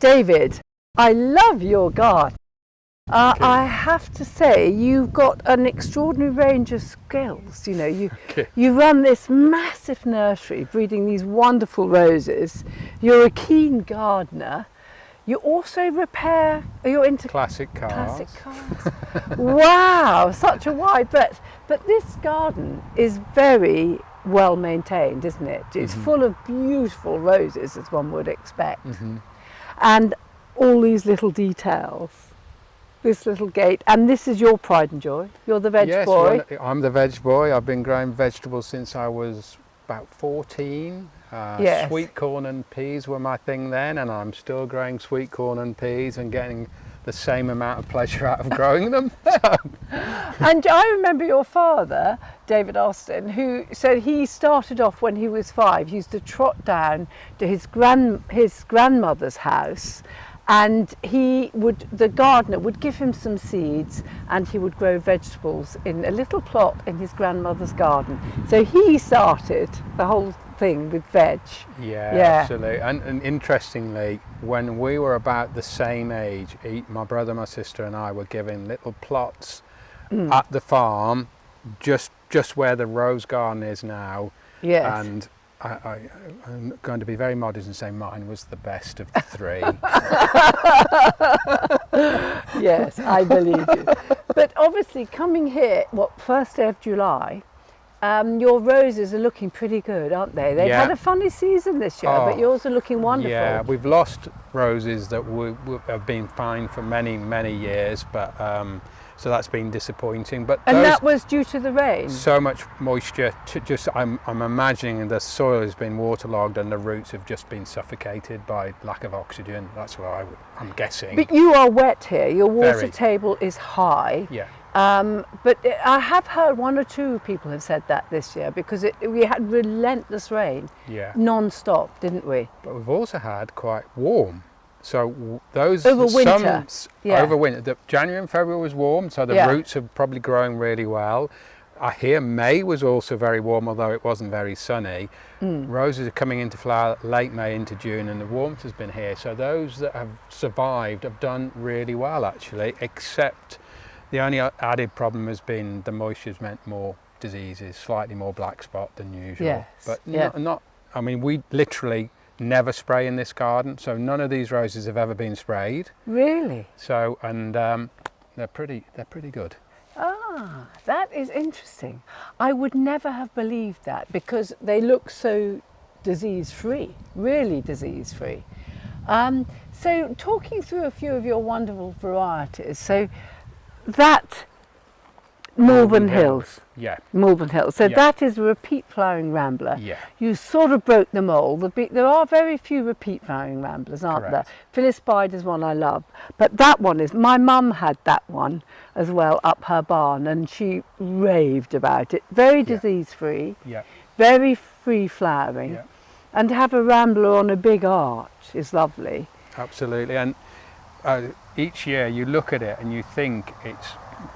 David, I love your garden. I have to say, you've got an extraordinary range of skills. You know, you run this massive nursery breeding these wonderful roses. You're a keen gardener. You also repair, you're into classic cars. Classic cars. Wow, such a wide breadth. But this garden is very well maintained, isn't it? It's full of beautiful roses, as one would expect. And all these little details. This little gate, and this is your pride and joy. You're the veg boy. Yes, I'm the veg boy. I've been growing vegetables since I was about 14. Yes. Sweet corn and peas were my thing then, and I'm still growing sweet corn and peas and getting the same amount of pleasure out of growing them. And I remember your father, David Austin, who said he started off when he was 5. He used to trot down to his grandmother's house, and the gardener would give him some seeds, and he would grow vegetables in a little plot in his grandmother's garden. So he started the whole thing with veg. Yeah. Absolutely. And interestingly, when we were about the same age, my brother, my sister and I were given little plots at the farm, just where the rose garden is now. Yes. And I'm going to be very modest and say mine was the best of the 3. Yes, I believe you. But obviously coming here, first day of July, your roses are looking pretty good, aren't they? They've had a funny season this year, but yours are looking wonderful. Yeah, we've lost roses that have been fine for many, many years, but so that's been disappointing. And that was due to the rain? So much moisture. I'm imagining the soil has been waterlogged and the roots have just been suffocated by lack of oxygen. That's what I'm guessing. But you are wet here. Your water table is high. Yeah. But I have heard 1 or 2 people have said that this year, because we had relentless rain, non-stop, didn't we? But we've also had quite warm. So those over winter. Over winter. The January and February was warm, so the roots are probably growing really well. I hear May was also very warm, although it wasn't very sunny. Roses are coming into flower late May into June, and the warmth has been here. So those that have survived have done really well, actually, except the only added problem has been the moisture's meant more diseases, slightly more black spot than usual. Yes. But not, I mean, we literally never spray in this garden, so none of these roses have ever been sprayed. Really? So, and they're pretty good. Ah, that is interesting. I would never have believed that, because they look so disease-free, really disease-free. So talking through a few of your wonderful varieties, so that Malvern Hills. Yeah. Malvern Hills. So that is a repeat flowering rambler. Yeah. You sort of broke the mold. There are very few repeat flowering ramblers, aren't there? Phyllis Spider's one I love. But that one is, my mum had that one as well up her barn, and she raved about it. Very disease-free, very free flowering. Yeah. And to have a rambler on a big arch is lovely. Absolutely. And each year you look at it and you think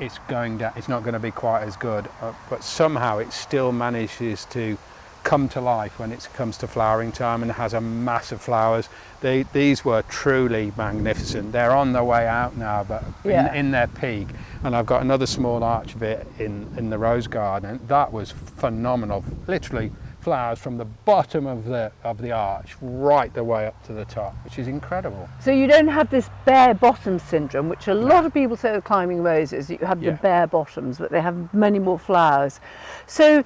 it's going down, it's not going to be quite as good, but somehow it still manages to come to life when it comes to flowering time, and it has a mass of flowers. These were truly magnificent. They're on their way out now, but in their peak. And I've got another small arch of it in the rose garden. That was phenomenal. Literally flowers from the bottom of the arch right the way up to the top, which is incredible. So you don't have this bare bottom syndrome, which a lot of people say with climbing roses, you have the bare bottoms, but they have many more flowers. So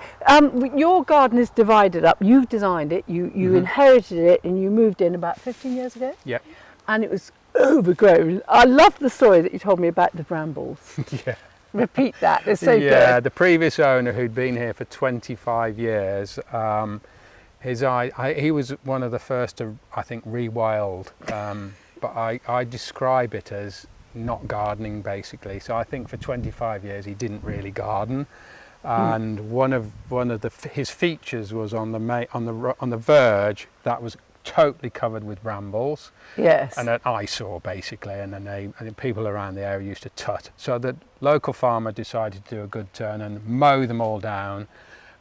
your garden is divided up. You've designed it, you inherited it, and you moved in about 15 years ago? Yeah. And it was overgrown. I love the story that you told me about the brambles. Yeah. Repeat that, it's so good. Yeah, the previous owner, who'd been here for 25 years, he was one of the first to, I think, rewild, but I describe it as not gardening, basically. So I think for 25 years he didn't really garden, and one of his features was on the verge that was totally covered with brambles. Yes. And an eyesore, basically, and people around the area used to tut. So the local farmer decided to do a good turn and mow them all down,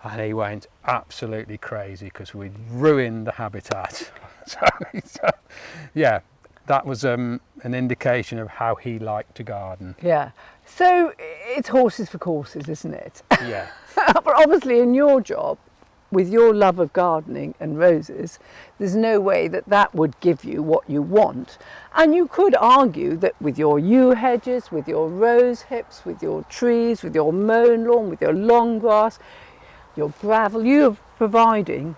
and he went absolutely crazy because we'd ruined the habitat. so yeah, that was an indication of how he liked to garden. Yeah. So it's horses for courses, isn't it? Yeah. But obviously in your job, with your love of gardening and roses, there's no way that that would give you what you want. And you could argue that with your yew hedges, with your rose hips, with your trees, with your mown lawn, with your long grass, your gravel, you're providing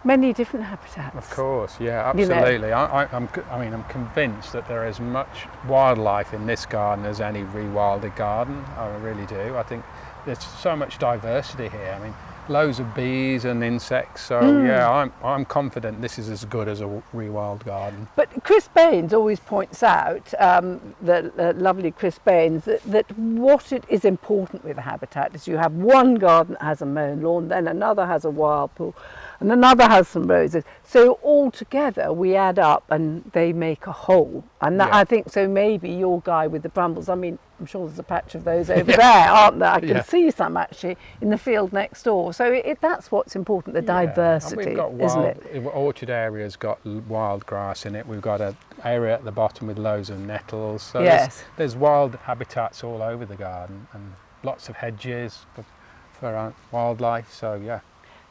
many different habitats. Of course, yeah, absolutely. I'm convinced that there is as much wildlife in this garden as any rewilded garden. I really do. I think there's so much diversity here. I mean, loads of bees and insects. So yeah, I'm confident this is as good as a rewild garden. But Chris Baines always points out, the lovely Chris Baines, that what it is important with a habitat is you have one garden that has a mown lawn, then another has a wild pool, and another has some roses. So all together we add up and they make a whole. And that, I think so. Maybe your guy with the brambles. I mean, I'm sure there's a patch of those over there, aren't there? I can see some actually in the field next door. So that's what's important, the diversity, we've got isn't it? Orchard area's got wild grass in it. We've got an area at the bottom with loads of nettles. So there's wild habitats all over the garden and lots of hedges for wildlife. So yeah.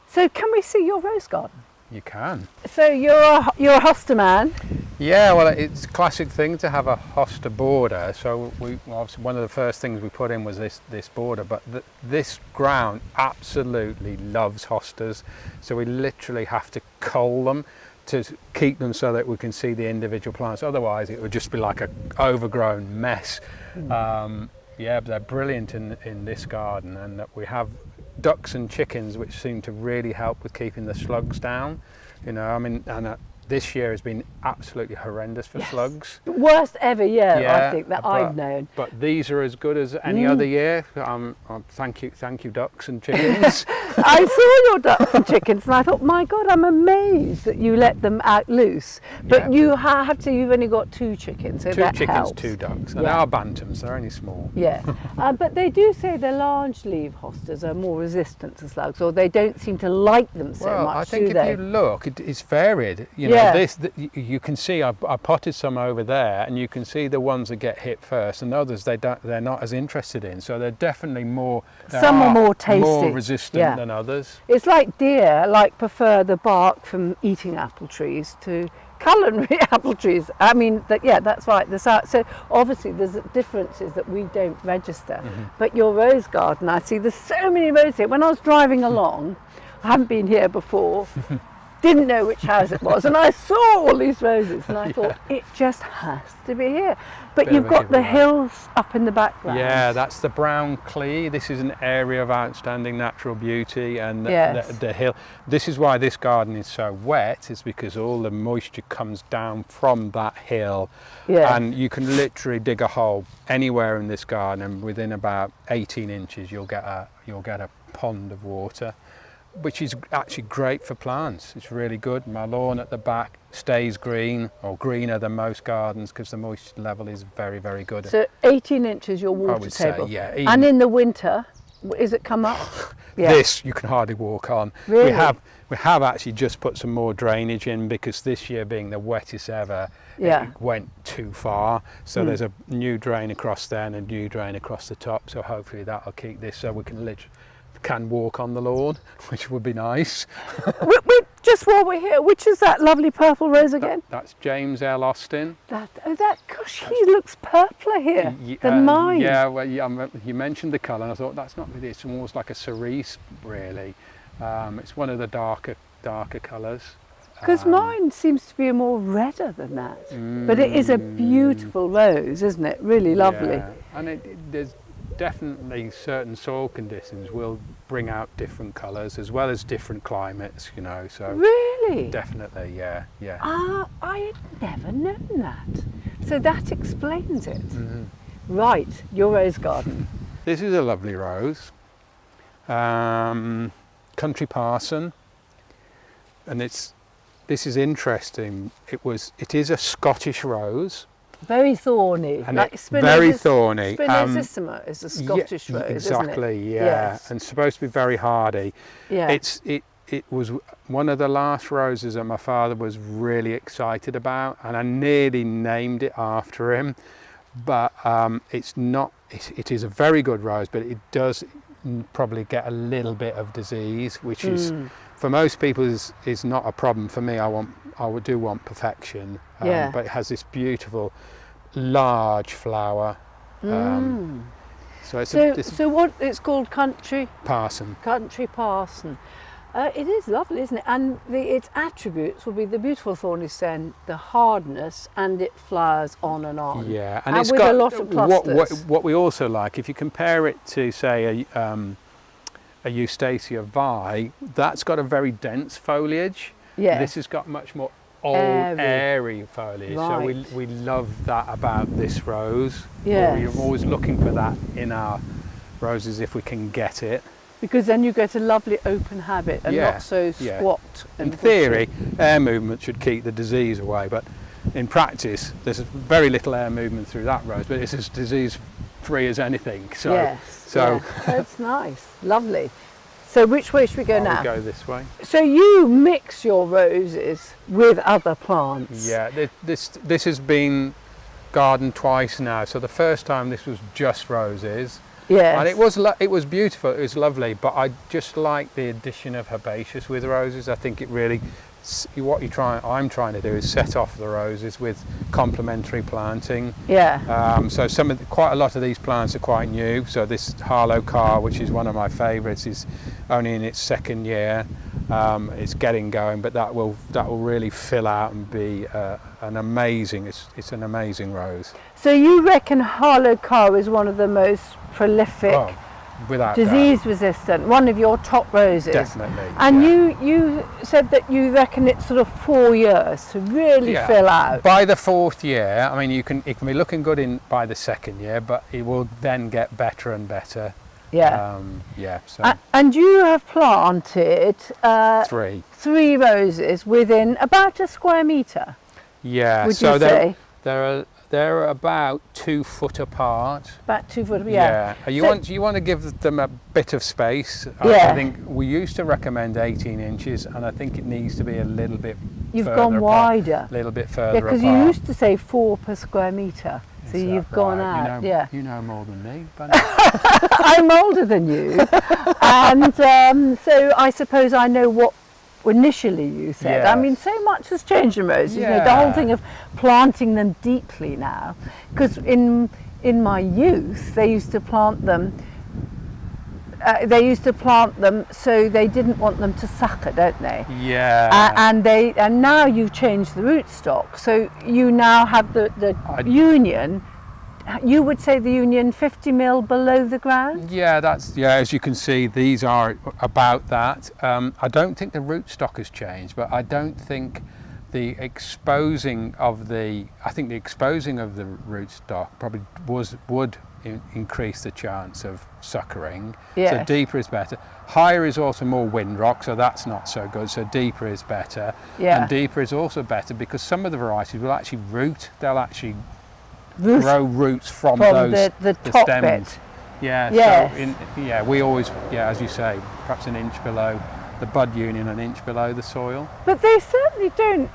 So can we see your rose garden? You can. So you're a hosta man. Yeah, well, it's a classic thing to have a hosta border. So obviously one of the first things we put in was this border, but this ground absolutely loves hostas. So we literally have to cull them to keep them so that we can see the individual plants. Otherwise, it would just be like an overgrown mess. Yeah, but they're brilliant in this garden, and we have ducks and chickens, which seem to really help with keeping the slugs down. You know, I mean, and this year has been absolutely horrendous for slugs. Worst ever year, I think, that I've known. But these are as good as any other year. Thank you, ducks and chickens. I saw your ducks and chickens, and I thought, my God, I'm amazed that you let them out loose. But you've only got 2 chickens, so that 2 chickens, helps. 2 ducks, and they are bantams. They're only small. Yeah, but they do say the large leaf hostas are more resistant to slugs, or they don't seem to like them so much. I think if you look, it's varied. You know, you can see I potted some over there, and you can see the ones that get hit first, and others they're not as interested in. So they're definitely more. Some are more tasty, more resistant than others. It's like deer prefer the bark from eating apple trees to culinary apple trees. I mean, that's right. So obviously there's differences that we don't register. But your rose garden, I see there's so many roses here. When I was driving along, I haven't been here before. Didn't know which house it was, and I saw all these roses, and I thought it just has to be here. But you've got the hills up in the background. Yeah, that's the Brown Clee. This is an area of outstanding natural beauty, and the hill. This is why this garden is so wet, is because all the moisture comes down from that hill. And you can literally dig a hole anywhere in this garden, and within about 18 inches you'll get a pond of water, which is actually great for plants. It's really good. My lawn at the back stays green, or greener than most gardens, because the moisture level is very, very good. So 18 inches your water table. Say, yeah. And in the winter, is it come up? This you can hardly walk on. Really? We have actually just put some more drainage in, because this year being the wettest ever, it went too far. So there's a new drain across there and a new drain across the top. So hopefully that'll keep this, so we can walk on the lawn, which would be nice. Just while we're here, which is that lovely purple rose again? That's James L. Austin. Gosh, he looks purpler here than mine. Yeah, well, you mentioned the colour, and I thought that's not really, it's almost like a cerise, really. It's one of the darker colours. Because mine seems to be more redder than that. But it is a beautiful rose, isn't it? Really lovely. Yeah. And there's definitely certain soil conditions will bring out different colours, as well as different climates, you know. So really, definitely, yeah. I had never known that. So that explains it. Right, your rose garden. This is a lovely rose, country parson, and this is interesting. It is a Scottish rose. Very thorny, and like very thorny. Spinosissima is a Scottish rose, exactly, isn't it? Yeah, and supposed to be very hardy. Yeah. It it was one of the last roses that my father was really excited about, and I nearly named it after him. But it's not. It is a very good rose, but it does probably get a little bit of disease, which is for most people is not a problem. For me, I would do want perfection. Yeah. But it has this beautiful large flower. So what it's called, country parson. country parson. It is lovely, isn't it? And its attributes will be the beautiful thorny stem, the hardness, and it flowers on and on. Yeah, And it's with got a lot of clusters. what we also like, if you compare it to say a Eustacia vi, that's got a very dense foliage. Yes. This has got much more airy foliage. Right. So we love that about this rose. Yes. We're always looking for that in our roses if we can get it. Because then you get a lovely open habit and not so squat. In theory, air movement should keep the disease away, but in practice, there's very little air movement through that rose, but it's as disease-free as anything. So, That's nice, lovely. So which way should we go now? I'll go this way. So you mix your roses with other plants. Yeah, this has been gardened twice now. So the first time this was just roses. Yes. And it was beautiful, it was lovely, but I just like the addition of herbaceous with roses. I think it really, I'm trying to do is set off the roses with complementary planting. Yeah. So quite a lot of these plants are quite new. So this Harlow Car, which is one of my favourites, is only in its second year. It's getting going, but that will really fill out and be an amazing. It's an amazing rose. So you reckon Harlow Car is one of the most prolific, without disease doubt. resistant, one of your top roses? Definitely. And you said that you reckon it's sort of 4 years to really fill out. By the fourth year, I mean it can be looking good by the second year, but it will then get better and better. Yeah. So and you have planted 3 roses within about a square metre. Yeah. Would you say? They're about 2 foot apart. About 2 foot. Yeah. You want to give them a bit of space. Yeah. I think we used to recommend 18 inches, and I think it needs to be a little bit. You've further gone apart, wider. A little bit further apart. Because you used to say 4 per square metre. So you've gone out. You know more than me, but I'm older than you, and so I suppose I know what initially you said. Yes. I mean, so much has changed in roses. You know, the whole thing of planting them deeply now. Because in my youth, they used to plant them. So they didn't want them to sucker, don't they? Yeah. And now you've changed the rootstock. So you now have the union. You would say the union 50 mil below the ground? Yeah, as you can see, these are about that. I don't think the rootstock has changed, but I don't think the exposing of the rootstock probably would increase the chance of suckering. Yeah. So deeper is better. Higher is also more windrock, so that's not so good. So deeper is better. Yeah. And deeper is also better because some of the varieties will actually root. They'll actually grow roots from those the top stems. bit. Yeah. Yes. So we always, as you say, perhaps an inch below the bud union, an inch below the soil. But they certainly don't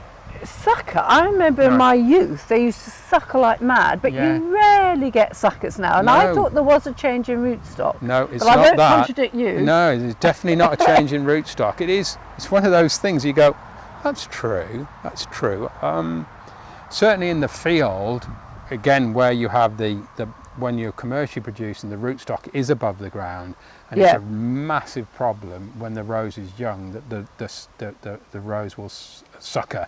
sucker. I remember in my youth they used to sucker like mad, but you rarely get suckers now. And I thought there was a change in rootstock. No, it's but not I won't that. contradict you. No, it's definitely not a change in rootstock. It's one of those things you go, that's true. Certainly in the field, again, where you have when you're commercially producing, the rootstock is above the ground, and it's a massive problem when the rose is young that the rose will sucker.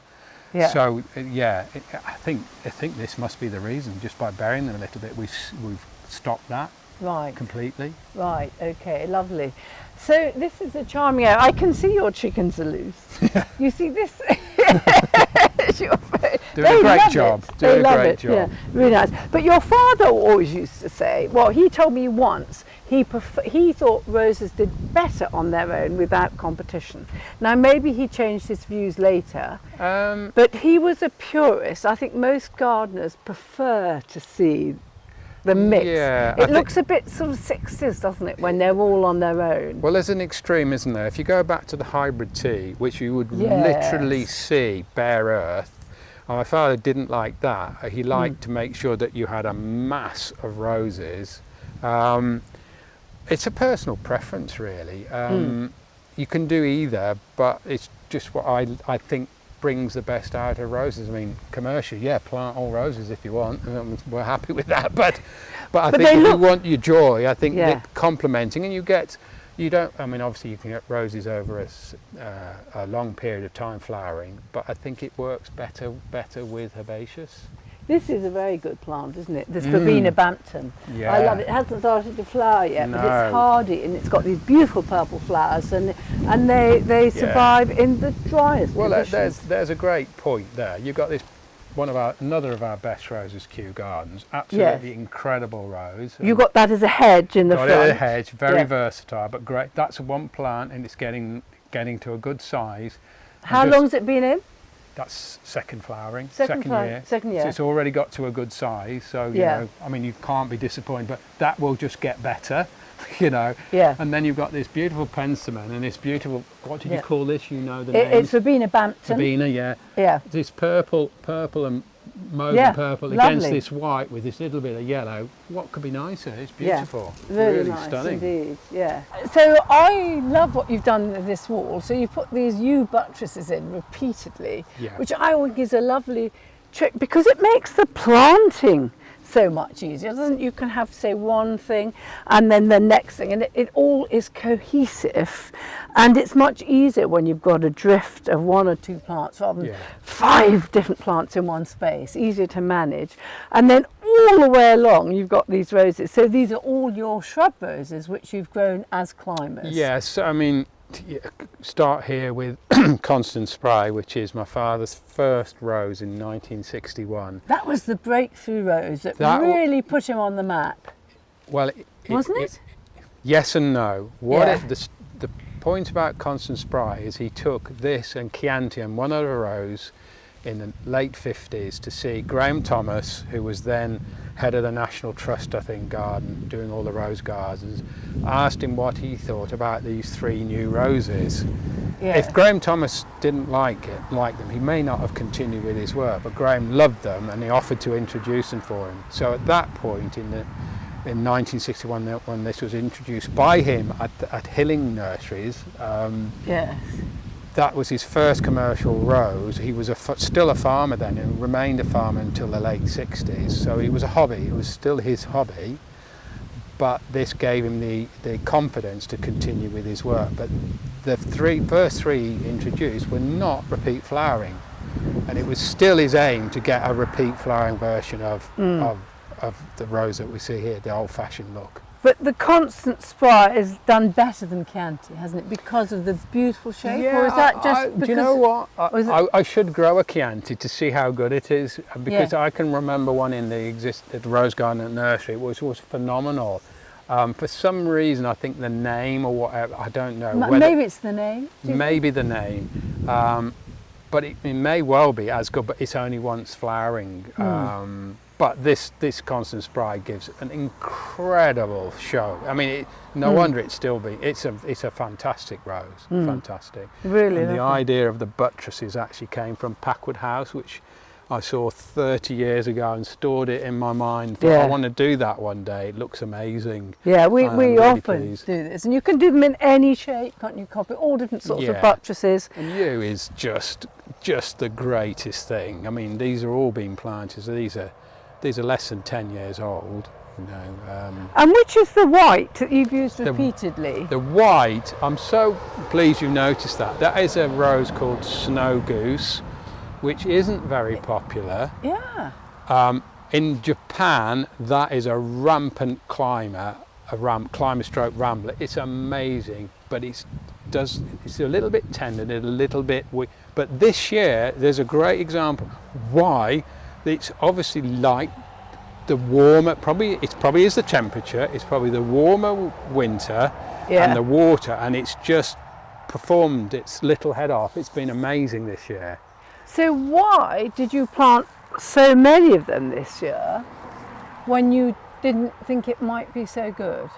Yeah. So I think this must be the reason. Just by burying them a little bit, we've stopped that completely. Right. Okay. Lovely. So this is a charming area. I can see your chickens are loose. You see this? Doing a great job. Doing a great job. Yeah, really nice. But your father always used to say, well, he told me once, he thought roses did better on their own without competition. Now maybe he changed his views later, but he was a purist. I think most gardeners prefer to see the mix. Yeah, It looks a bit sort of 60s, doesn't it, when they're all on their own? Well, there's an extreme, isn't there? If you go back to the hybrid tea, which you would Yes. literally see bare earth, and my father didn't like that. He liked to make sure that you had a mass of roses. It's a personal preference, really. You can do either, but it's just what I think brings the best out of roses. I mean, commercially, yeah, plant all roses if you want. We're happy with that, but I think if you want your joy, I think that complementing, and you don't. I mean, obviously you can get roses over a long period of time flowering, but I think it works better with herbaceous. This is a very good plant, isn't it? This Verbena Bampton. Yeah. I love it. It hasn't started to flower yet, but it's hardy and it's got these beautiful purple flowers, and they survive in the driest conditions. There's a great point there. You've got this another of our best roses, Kew Gardens. Absolutely incredible rose. You got that as a hedge in the front. Got it as a hedge, very versatile, but great. That's one plant, and it's getting to a good size. How long's it been in? That's second flowering, second year. So it's already got to a good size. So you know, I mean, you can't be disappointed, but that will just get better, you know. Yeah. And then you've got this beautiful penstemon and this beautiful, what did you call this? You know the name. It's Verbena Bampton. Verbena, yeah. Yeah. This purple and mauve purple against this white with this little bit of yellow. What could be nicer? It's beautiful. Yeah, really nice, stunning. Indeed. Yeah. So I love what you've done with this wall. So you put these yew buttresses in repeatedly, which I think is a lovely trick because it makes the planting so much easier, doesn't it? You can have, say, one thing and then the next thing, and it all is cohesive, and it's much easier when you've got a drift of one or two plants rather than 5 different plants in one space. Easier to manage. And then all the way along you've got these roses. So these are all your shrub roses which you've grown as climbers. Yes, I mean, start here with Constant Spry, which is my father's first rose in 1961. That was the breakthrough rose that really put him on the map. Well, wasn't it? Yes and no. The point about Constant Spry is he took this and Chianti and one other rose in the late 50s to see Graham Thomas, who was then head of the National Trust, I think, garden, doing all the rose gardens, asked him what he thought about these 3 new roses. Yeah. If Graham Thomas didn't like them, he may not have continued with his work, but Graham loved them and he offered to introduce them for him. So at that point in 1961, when this was introduced by him at Hilling Nurseries, that was his first commercial rose. He was still a farmer then and remained a farmer until the late 60s. So it was a hobby, it was still his hobby, but this gave him the confidence to continue with his work. But the first three introduced were not repeat flowering, and it was still his aim to get a repeat flowering version of the rose that we see here, the old-fashioned look. But the Constant Spry is done better than Chianti, hasn't it? Because of the beautiful shape, or is that just because... Do you know what? I should grow a Chianti to see how good it is, because I can remember one in the rose garden at nursery, which was phenomenal. For some reason, I think the name or whatever, I don't know. Maybe it's the name. Maybe the name. But it may well be as good, but it's only once flowering. But this Constant Spry gives an incredible show. I mean, no wonder it's still it's a fantastic rose, fantastic. Really, and the idea of the buttresses actually came from Packwood House, which I saw 30 years ago and stored it in my mind. Thought, I want to do that one day. It looks amazing. Yeah, we really often do this, and you can do them in any shape, can't you? Copy all different sorts of buttresses. And yew is just the greatest thing. I mean, these are all being planted. So these are less than 10 years old, you know. And which is the white that you've used repeatedly? The white, I'm so pleased you noticed that. That is a rose called Snow Goose, which isn't very popular. Yeah. In Japan, that is a rampant climber stroke rambler. It's amazing, but it's a little bit tender, a little bit weak. But this year, there's a great example why. It's obviously like the warmer, it probably is the temperature, it's probably the warmer winter and the water, and it's just performed its little head off. It's been amazing this year. So why did you plant so many of them this year when you didn't think it might be so good?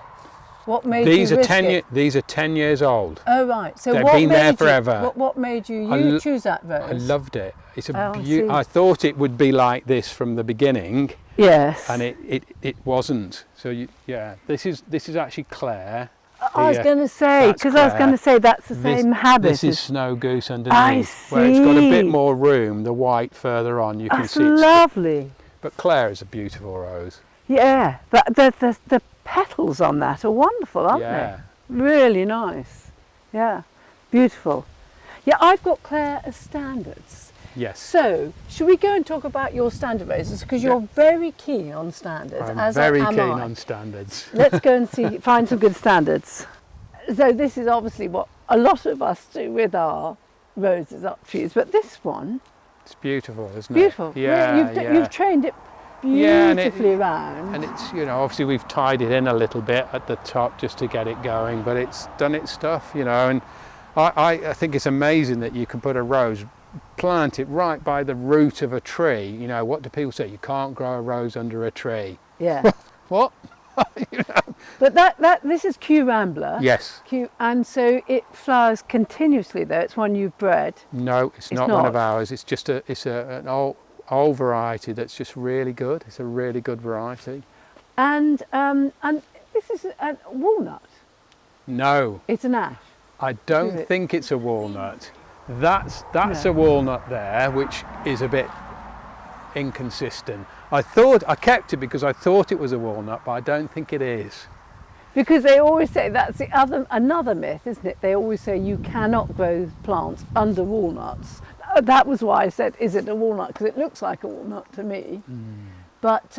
What made These you are risk 10 it? these are 10 years old. Oh right. So They've what been made there you, forever. What made you choose that rose? I loved it. It's Oh, I a see. I thought it would be like this from the beginning, Yes. and it wasn't. So yeah, this is actually Claire. I was Here. going to say, That's because I was going to Claire. say that's the same habit. This is as- snow goose I underneath, where it's got a bit see. more room. The white further on, you can That's see it's. lovely. But Claire is a beautiful rose. Yeah, but the petals on that are wonderful, aren't Yeah. they? Really nice. Yeah, beautiful. Yeah, I've got Claire as standards. Yes. So, should we go and talk about your standard roses? Because you're very keen on standards, I'm as very am keen I. on standards. Let's go and find some good standards. So this is obviously what a lot of us do with our roses up trees, but this one, It's beautiful, isn't beautiful. it? Yeah, You've trained it Yeah, and beautifully around. And it's, obviously we've tied it in a little bit at the top just to get it going, but it's done its stuff, and I think it's amazing that you can put a rose, plant it right by the root of a tree. What do people say? You can't grow a rose under a tree. Yeah. What? But this is Q Rambler. Yes. And so it flowers continuously though. It's one you've bred. No, it's not one of ours. It's just an old variety that's just really good. It's a really good variety. And this is a walnut. No, It's an ash. I Is don't it? think it's a walnut. That's No. a walnut there, which is a bit inconsistent. I kept it because I thought it was a walnut, but I don't think it is. Because they always say that's another myth, isn't it? They always say you cannot grow plants under walnuts. That was why I said, is it a walnut? Because it looks like a walnut to me. But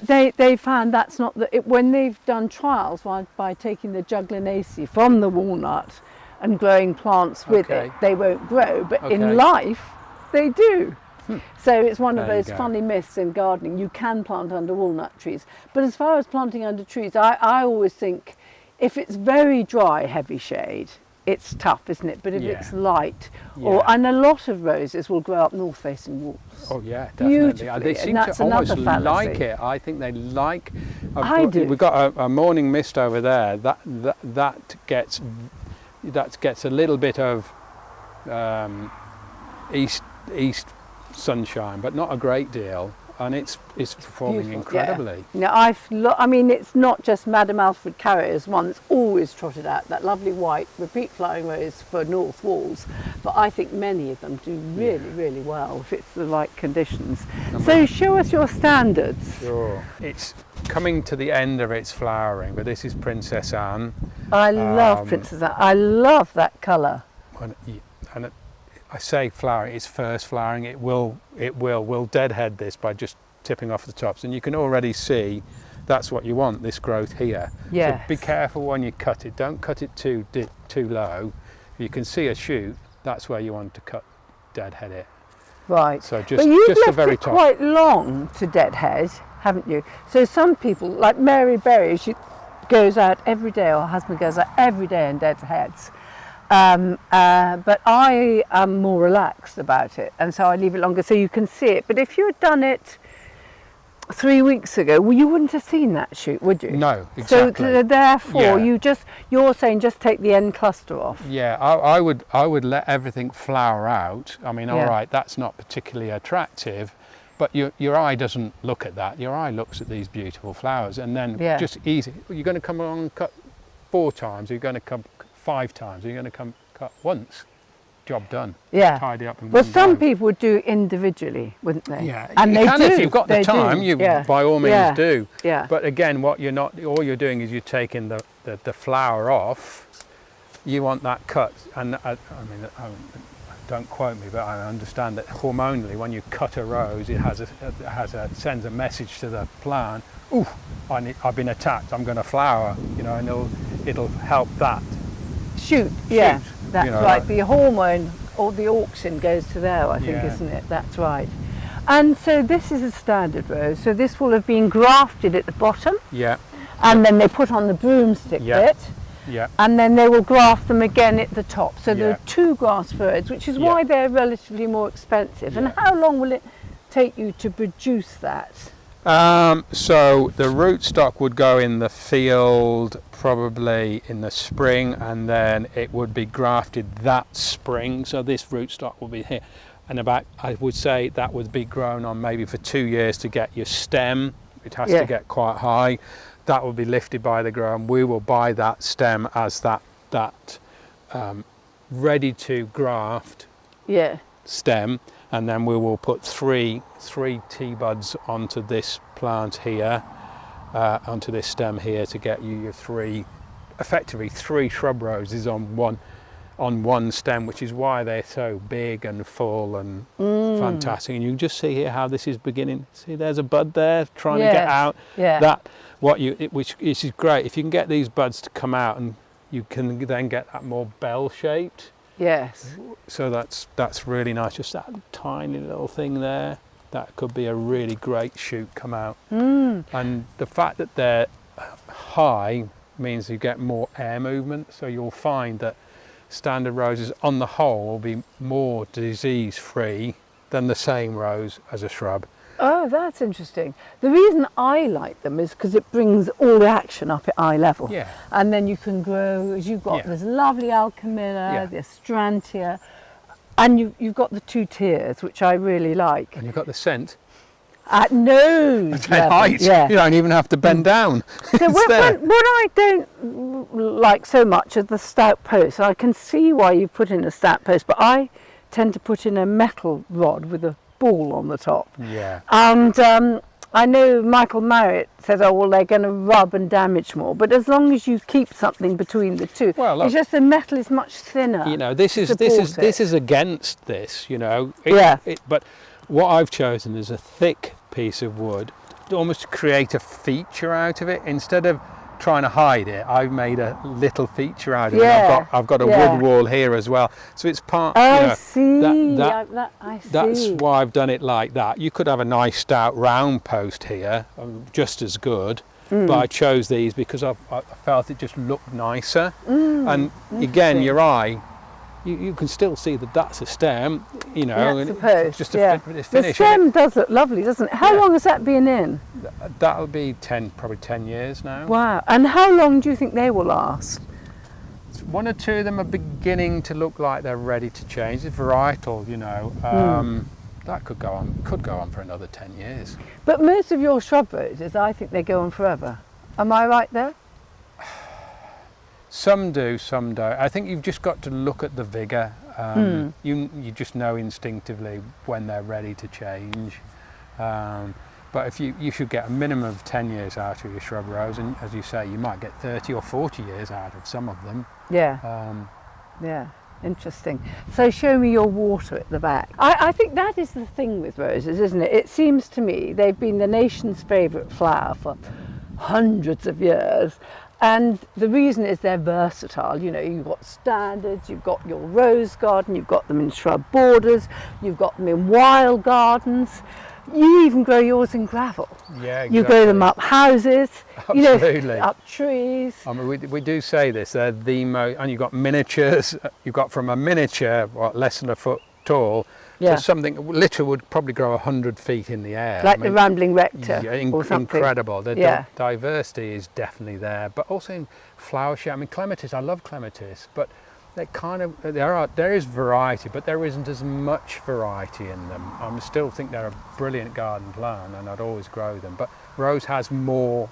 they found that's not when they've done trials by taking the juglanaceae from the walnut and growing plants with Okay. it, they won't grow. But Okay. in life, they do. So it's one of There you those go. funny myths in gardening. You can plant under walnut trees. But as far as planting under trees, I always think if it's very dry, heavy shade, it's tough, isn't it? But if Yeah. it's light, Yeah. and a lot of roses will grow up north-facing walls. Oh yeah, definitely. Beautifully, They and seem that's to almost another fallacy. like it. I think they like. I do. We've got a morning mist over there. That gets a little bit of east sunshine, but not a great deal, and it's performing Beautiful, incredibly. Yeah. I mean, it's not just Madame Alfred Carrier's one that's always trotted out, that lovely white repeat flowering rose for north walls, but I think many of them do really, really well if it's the right conditions. So show us your standards. Sure. It's coming to the end of its flowering, but this is Princess Anne. I love Princess Anne. I love that colour. And I say flowering, it's first flowering. We'll deadhead this by just tipping off the tops, and you can already see that's what you want, this growth here. Yes. So be careful when you cut it. Don't cut it too low. You can see a shoot. That's where you want to deadhead it. Right. So But you've just the left very it top. quite long to deadhead, haven't you? So some people, like Mary Berry, she goes out every day, or her husband goes out every day and deadheads. But I am more relaxed about it, and so I leave it longer so you can see it. But if you had done it 3 weeks ago, well, you wouldn't have seen that shoot, would you? No, exactly. So therefore, Yeah. you're saying just take the end cluster off. Yeah, I would let everything flower out. I mean, all Yeah. right, that's not particularly attractive, but your eye doesn't look at that. Your eye looks at these beautiful flowers, and then Yeah. just easy. You're going to come along and cut 4 times. You're going to come 5 times. You're going to come cut once. Job done. Yeah. Tidy up and Well, one some go. people would do individually, wouldn't they? Yeah, and you they can do. if you've got the They do. time. You Yeah. by all means Yeah. do. Yeah. But again, all you're doing is you're taking the flower off. You want that cut, and don't quote me, but I understand that hormonally, when you cut a rose, it sends a message to the plant. Ooh, I've been attacked. I'm going to flower. And it'll help that. Shoot, yeah, Shoot, that's right. The hormone or the auxin goes to there, I think, Yeah. isn't it? That's right. And so this is a standard rose. So this will have been grafted at the bottom, Yeah, and then they put on the broomstick Yeah. bit, yeah, and then they will graft them again at the top. So there Yeah. are 2 graft rows, which is Yeah. why they're relatively more expensive. And Yeah. how long will it take you to produce that? So the rootstock would go in the field probably in the spring, and then it would be grafted that spring. So this rootstock will be here, and about, I would say that would be grown on maybe for 2 years to get your stem. It has to get quite high. That will be lifted by the grower, and we will buy that stem as that ready to graft stem, and then we will put three tea buds onto this plant here, onto this stem here, to get you your effectively three shrub roses on one stem, which is why they're so big and full and fantastic. And you can just see here how this is beginning. See, there's a bud there trying to get out. Which is great if you can get these buds to come out, and you can then get that more bell shaped. Yes. So that's really nice. Just that tiny little thing there, that could be a really great shoot come out. And the fact that they're high means you get more air movement, so you'll find that standard roses on the whole will be more disease free than the same rose as a shrub. Oh, that's interesting. The reason I like them is because it brings all the action up at eye level. Yeah. And then you can grow, as you've got this lovely alchemilla, the astrantia, and you've got the 2 tiers, which I really like. And you've got the scent. At nose height. You don't even have to bend down. So what I don't like so much is the stout post. I can see why you put in a stout post, but I tend to put in a metal rod with a ball on the top. Yeah. And I know Michael Marriott says, oh, well, they're going to rub and damage more. But as long as you keep something between the two, well, look, it's just the metal is much thinner. You know, this is against this. You know. But what I've chosen is a thick piece of wood, almost to create a feature out of it. Instead of trying to hide it, I've made a little feature out of it. I've got a wood wall here as well, so it's part. I see. That's why I've done it like that. You could have a nice stout round post here, just as good, but I chose these because I felt it just looked nicer. And again, your eye, you can still see that that's a stem, you know. That's a post, just to finish. The stem does look lovely, doesn't it? How long has that been in? That'll be probably 10 years now. Wow. And how long do you think they will last? 1 or 2 of them are beginning to look like they're ready to change. It's varietal, you know. That could go on for another 10 years. But most of your shrub roses, I think they go on forever. Am I right there? Some do, some don't. I think you've just got to look at the vigour. You just know instinctively when they're ready to change. But if you should get a minimum of 10 years out of your shrub rose, and as you say, you might get 30 or 40 years out of some of them. Yeah, interesting. So show me your water at the back. I think that is the thing with roses, isn't it? It seems to me they've been the nation's favourite flower for hundreds of years. And the reason is they're versatile. You know, you've got standards, you've got your rose garden, you've got them in shrub borders, you've got them in wild gardens. You even grow yours in gravel. Yeah, exactly. You grow them up houses, absolutely, up trees. I mean, we do say this, they're the most, and you've got miniatures, you've got from a miniature, less than a foot tall, to something literally would probably grow 100 feet in the air. Like the rambling rector or something. Incredible. The diversity is definitely there, but also in flower shape. I mean, clematis, I love clematis, but they there is variety, but there isn't as much variety in them. I still think they're a brilliant garden plant, and I'd always grow them. But rose has more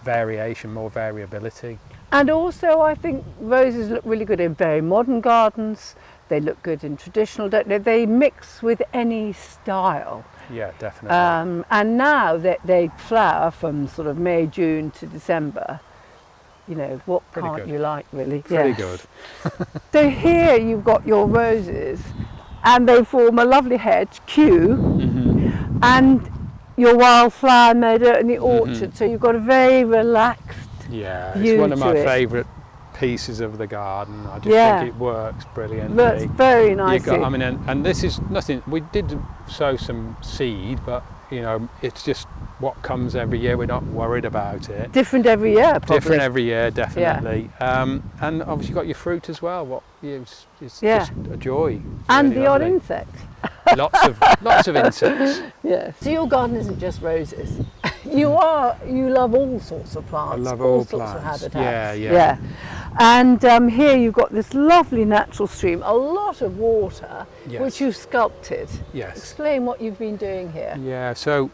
variation, more variability. And also, I think roses look really good in very modern gardens. They look good in traditional, don't they? They mix with any style. Yeah, definitely. And now they flower from sort of May, June to December. You know, what can't you like, really? Pretty good. So here you've got your roses, and they form a lovely hedge, and your wildflower meadow and the orchard. So you've got a very relaxed it's one of my favourite pieces of the garden. I just think it works brilliantly. That's very nice. I mean, and this is nothing. We did sow some seed, but you know, it's just what comes every year. We're not worried about it. Different every year, probably. Different every year, definitely. And obviously, you've got your fruit as well. It's just a joy. And the odd insect. lots of insects. Yeah. So your garden isn't just roses. You love all sorts of plants. I love all all sorts of plants. habitats. Yeah. And here you've got this lovely natural stream, a lot of water, Yes. which you've sculpted. Yes. Explain what you've been doing here. Yeah, so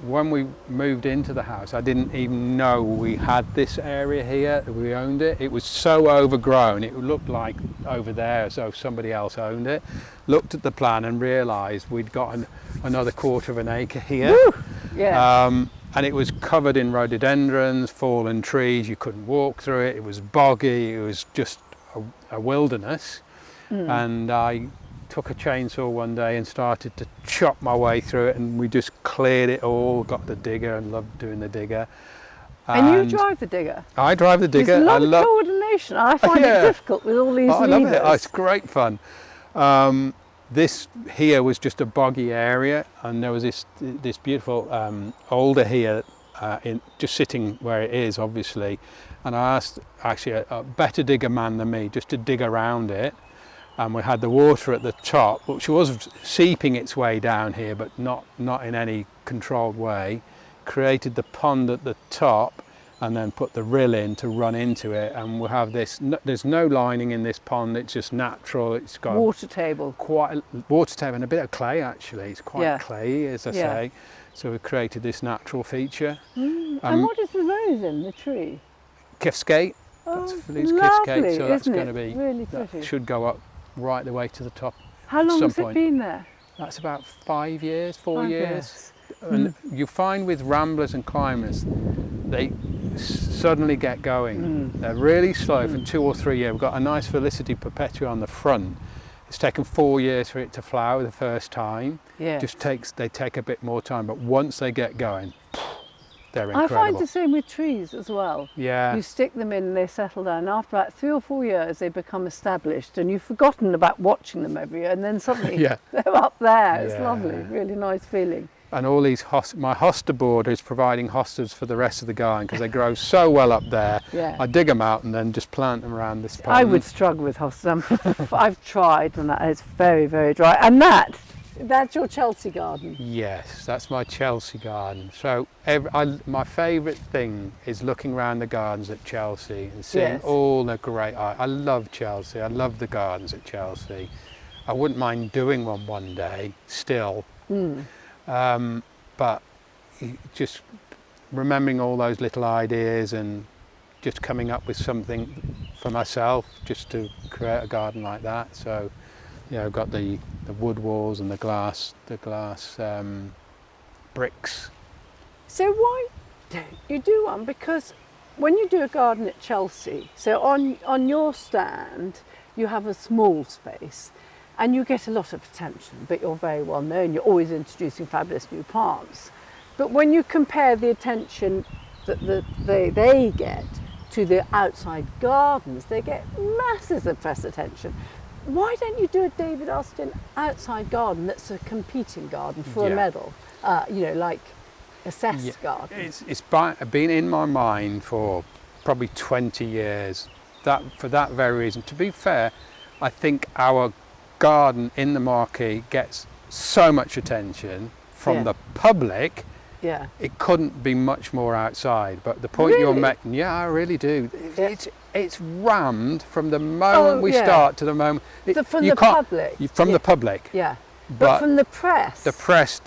when we moved into the house, I didn't even know we had this area here, we owned it. It was so overgrown, it looked like over there as though somebody else owned it. Looked at the plan and realised we'd got another quarter of an acre here. Woo! Yeah. And it was covered in rhododendrons, fallen trees, you couldn't walk through it, it was boggy, it was just a wilderness. And I took a chainsaw one day and started to chop my way through it, and we just cleared it all, got the digger and loved doing the digger. And you drive the digger? I drive the digger. There's a lot of coordination. I find it difficult with all these I levers. love it. Oh, it's great fun. This here was just a boggy area, and there was this beautiful alder here, just sitting where it is, obviously. And I asked actually a better digger man than me just to dig around it. And we had the water at the top, which was seeping its way down here, but not in any controlled way. Created the pond at the top, and then put the rill in to run into it. And we'll have this. There's no lining in this pond. It's just natural. It's got water table, water table, and a bit of clay. Actually, it's quite clayey, as I say. So we created this natural feature. And what is the rose in the tree? Kifskate. Oh, That's Feliz lovely, Kifskate. So that's isn't going to it? be Really pretty. that should go up right the way to the top. How long has point. it been there? That's about 5 years, 4 5 years. And you find with ramblers and climbers, they suddenly get going. They're really slow for 2 or 3 years. We've got a nice Felicity Perpetua on the front. It's taken 4 years for it to flower the first time. Yeah. They take a bit more time, but once they get going, they're incredible. I find the same with trees as well. Yeah. You stick them in and they settle down. After about 3 or 4 years, they become established, and you've forgotten about watching them every year, and then suddenly they're up there. It's lovely, really nice feeling. And all these my hosta border is providing hostas for the rest of the garden because they grow so well up there. Yeah. I dig them out and then just plant them around this pond. I would struggle with hostas. I've tried, and it's very, very dry. And that's your Chelsea garden. Yes, that's my Chelsea garden. So my favourite thing is looking around the gardens at Chelsea and seeing all the great art. I love Chelsea. I love the gardens at Chelsea. I wouldn't mind doing one day still. But just remembering all those little ideas and just coming up with something for myself just to create a garden like that. So I've got the wood walls and the glass bricks. So why don't you do one? Because when you do a garden at Chelsea, so on your stand you have a small space and you get a lot of attention, but you're very well known, you're always introducing fabulous new plants. But when you compare the attention that they get to the outside gardens, they get masses of press attention. Why don't you do a David Austin outside garden that's a competing garden for a medal? Like a cess garden. It's been in my mind for probably 20 years. For that very reason. To be fair, I think our garden in the marquee gets so much attention from the public. Yeah. It couldn't be much more outside. But the point you're making, I really do. It's rammed from the moment we start to the moment. From the public. From the public. Yeah. But from the press. The press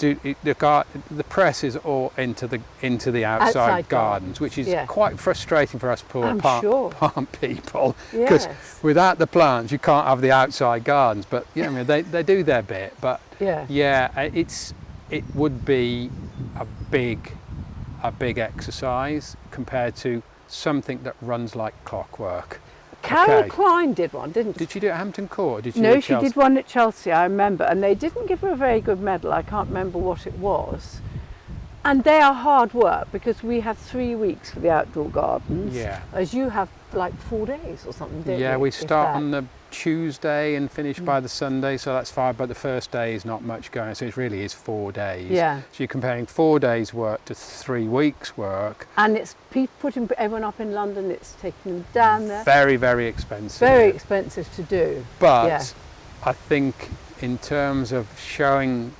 is all into the outside gardens, which is quite frustrating for us poor palm people. Because without the plants, you can't have the outside gardens. But they do their bit. But it would be a big exercise compared to something that runs like clockwork. Carol Klein did one, didn't she? Did she do it at Hampton Court? No, she did one at Chelsea, I remember, and they didn't give her a very good medal. I can't remember what it was. And they are hard work because we have 3 weeks for the outdoor gardens, as you have like 4 days or something, don't you? Yeah, we start on the Tuesday and finish by the Sunday, so that's 5, but the first day is not much going, so it really is 4 days. Yeah. So you're comparing 4 days work to 3 weeks work. And it's putting everyone up in London, it's taking them down there. Very, very expensive. Very expensive to do. But I think in terms of showing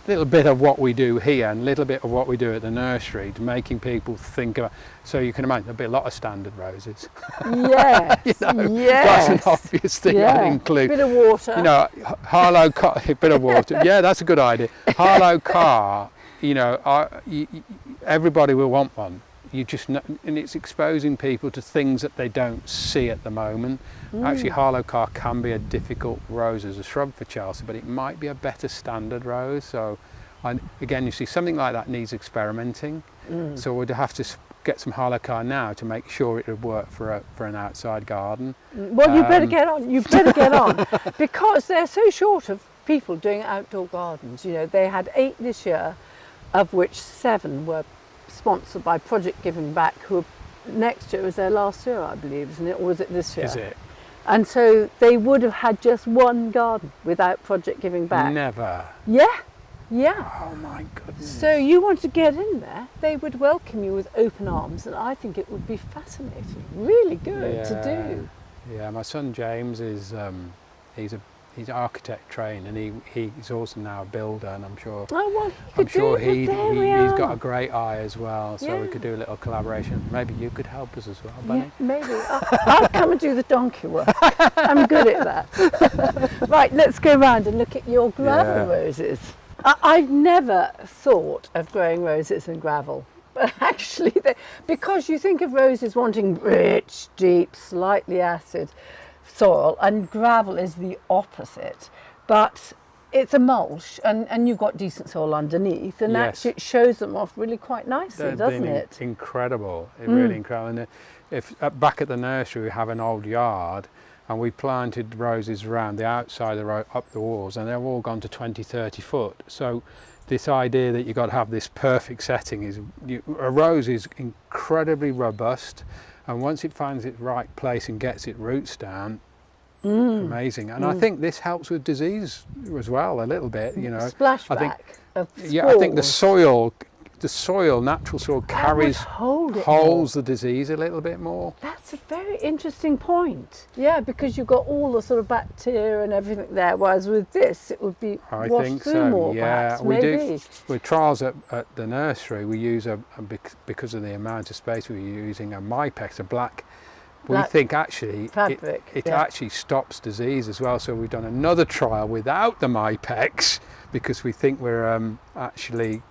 a little bit of what we do here and a little bit of what we do at the nursery, to making people think about, so you can imagine there'll be a lot of standard roses. Yes, yes. That's an obvious thing I'd include. Bit of water. You know, Harlow car, a bit of water. Yeah, that's a good idea. Harlow car, you know, everybody will want one. You just know, and it's exposing people to things that they don't see at the moment. Actually, Harlow car can be a difficult rose as a shrub for Chelsea, but it might be a better standard rose. So, again, you see something like that needs experimenting. So we'd have to get some Harlow car now to make sure it would work for an outside garden. Well, you better get on. You better get on, because they're so short of people doing outdoor gardens. You know, they had 8 this year, of which 7 were sponsored by Project Giving Back, who next year was their last year, I believe, isn't it? Or was it this year? Is it? And so they would have had just 1 garden without Project Giving Back. Never. Yeah, yeah. Oh my goodness. So you want to get in there, they would welcome you with open arms, and I think it would be fascinating, really good to do. Yeah, my son James is he's architect trained, and he's also now a builder, and I'm sure he's got a great eye as well, so we could do a little collaboration. Maybe you could help us as well, Bunny. Yeah, maybe. I'll come and do the donkey work. I'm good at that. Right, let's go round and look at your gravel roses. I've never thought of growing roses in gravel, but actually, because you think of roses wanting rich, deep, slightly acid soil, and gravel is the opposite, but it's a mulch, and you've got decent soil underneath, and actually it shows them off really quite nicely, doesn't it? Incredible, really incredible. And if back at the nursery we have an old yard, and we planted roses around the outside of up the walls, and they've all gone to 20-30 foot. So this idea that you've got to have this perfect setting is, a rose is incredibly robust, and once it finds its right place and gets its roots down, amazing. And I think this helps with disease as well a little bit, you know. Splashback of spores. Yeah, I think the soil, natural soil holds the disease a little bit more. That's a very interesting point. Yeah, because you've got all the sort of bacteria and everything there, whereas with this it would be washed through more, perhaps, maybe. With trials at the nursery, we use because of the amount of space we're using, a Mypex, a black. We think actually it actually stops disease as well. So we've done another trial without the Mypex, because we think we're actually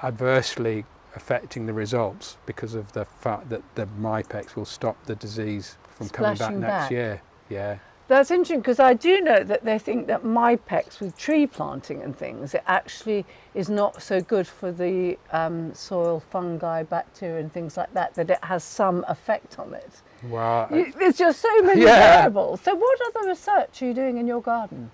adversely affecting the results because of the fact that the Mypex will stop the disease from coming back next year. Yeah. That's interesting, because I do know that they think that Mypex with tree planting and things, it actually is not so good for the soil fungi, bacteria and things like that, that it has some effect on it. Well, there's just so many variables. So what other research are you doing in your garden?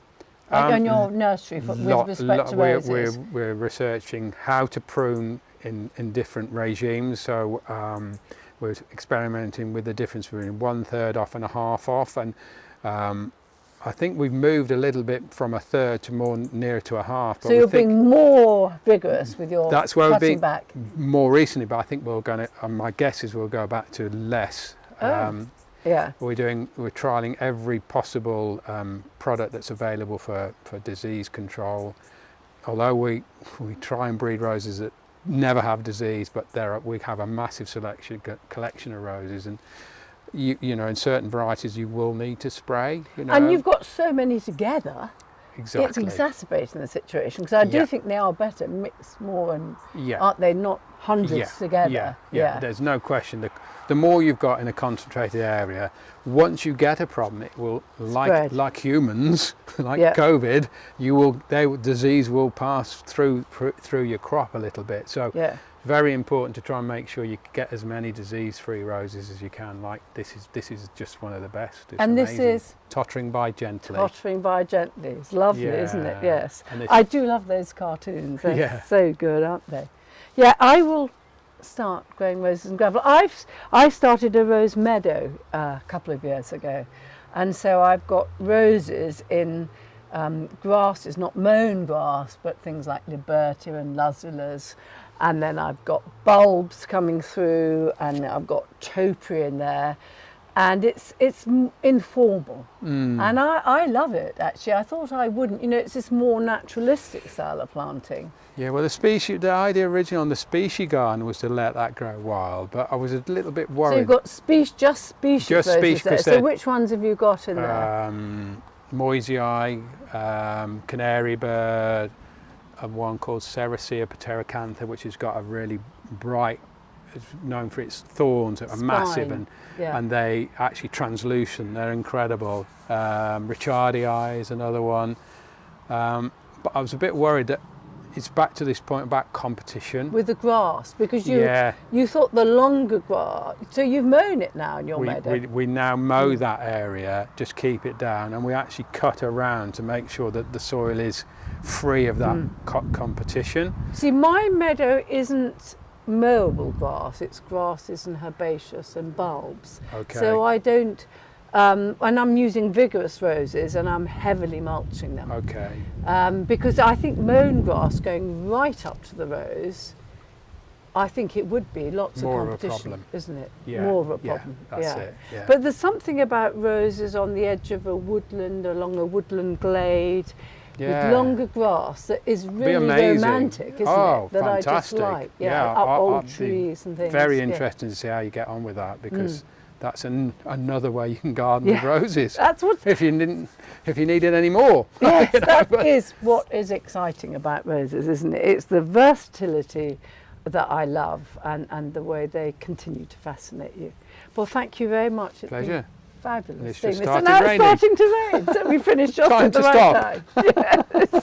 In your nursery with respect to roses? We're researching how to prune in different regimes. So we're experimenting with the difference between 1/3 off and a half off. And I think we've moved a little bit from 1/3 to more nearer to a half. So you're being more vigorous with your cutting back? More recently, but I think we're going to, my guess is we'll go back to less. We're trialling every possible product that's available for disease control. Although we try and breed roses that never have disease, but we have a massive collection of roses, and you know, in certain varieties you will need to spray. You know, and you've got so many together. Exactly. It's exacerbating the situation, because I do think they are better mixed more, and aren't they, not hundreds together? Yeah, there's no question. The more you've got in a concentrated area, once you get a problem, it will, like humans, like COVID, disease will pass through your crop a little bit. So very important to try and make sure you get as many disease-free roses as you can. Like this is just one of the best. It's amazing. This is Tottering by Gently. It's lovely, isn't it? Yes. I do love those cartoons. They're so good, aren't they? Yeah, I will start growing roses in gravel. I started a rose meadow a couple of years ago, and so I've got roses in grasses, not mown grass, but things like Libertia and Lazulus, and then I've got bulbs coming through, and I've got topiary in there, and it's informal, and I love it actually. I thought I wouldn't, you know, it's this more naturalistic style of planting. Yeah, well, the idea originally on the species garden was to let that grow wild, but I was a little bit worried. So you've got just species roses there. So they're- which ones have you got in there? Moisei, canary bird, and one called Sericea pteracantha, which has got a really bright, it's known for its thorns that are massive, and they actually translucent. They're incredible. Richardii is another one, but I was a bit worried that it's back to this point about competition with the grass, because you thought the longer grass. So you've mown it now in your meadow. We now mow that area, just keep it down, and we actually cut around to make sure that the soil is free of that competition. See, my meadow isn't mowable grass, it's grasses and herbaceous and bulbs. Okay. So I don't, and I'm using vigorous roses and I'm heavily mulching them. Okay. Because I think mown grass going right up to the rose, I think it would be lots More of of a competition, problem. isn't it? Yeah, More of a yeah, problem. that's it, yeah. But there's something about roses on the edge of a woodland, along a woodland glade, with longer grass that is really romantic, isn't it? That fantastic. I just like. Up old trees and things. Very interesting to see how you get on with that, because that's another way you can garden with roses. That's what. If you needed any more. Yes, that is what is exciting about roses, isn't it? It's the versatility that I love, and the way they continue to fascinate you. Well, thank you very much. It's Pleasure. been fabulous. It's just So started now raining. it's starting to rain. So we finished just Time at the to right stop. time. Yes.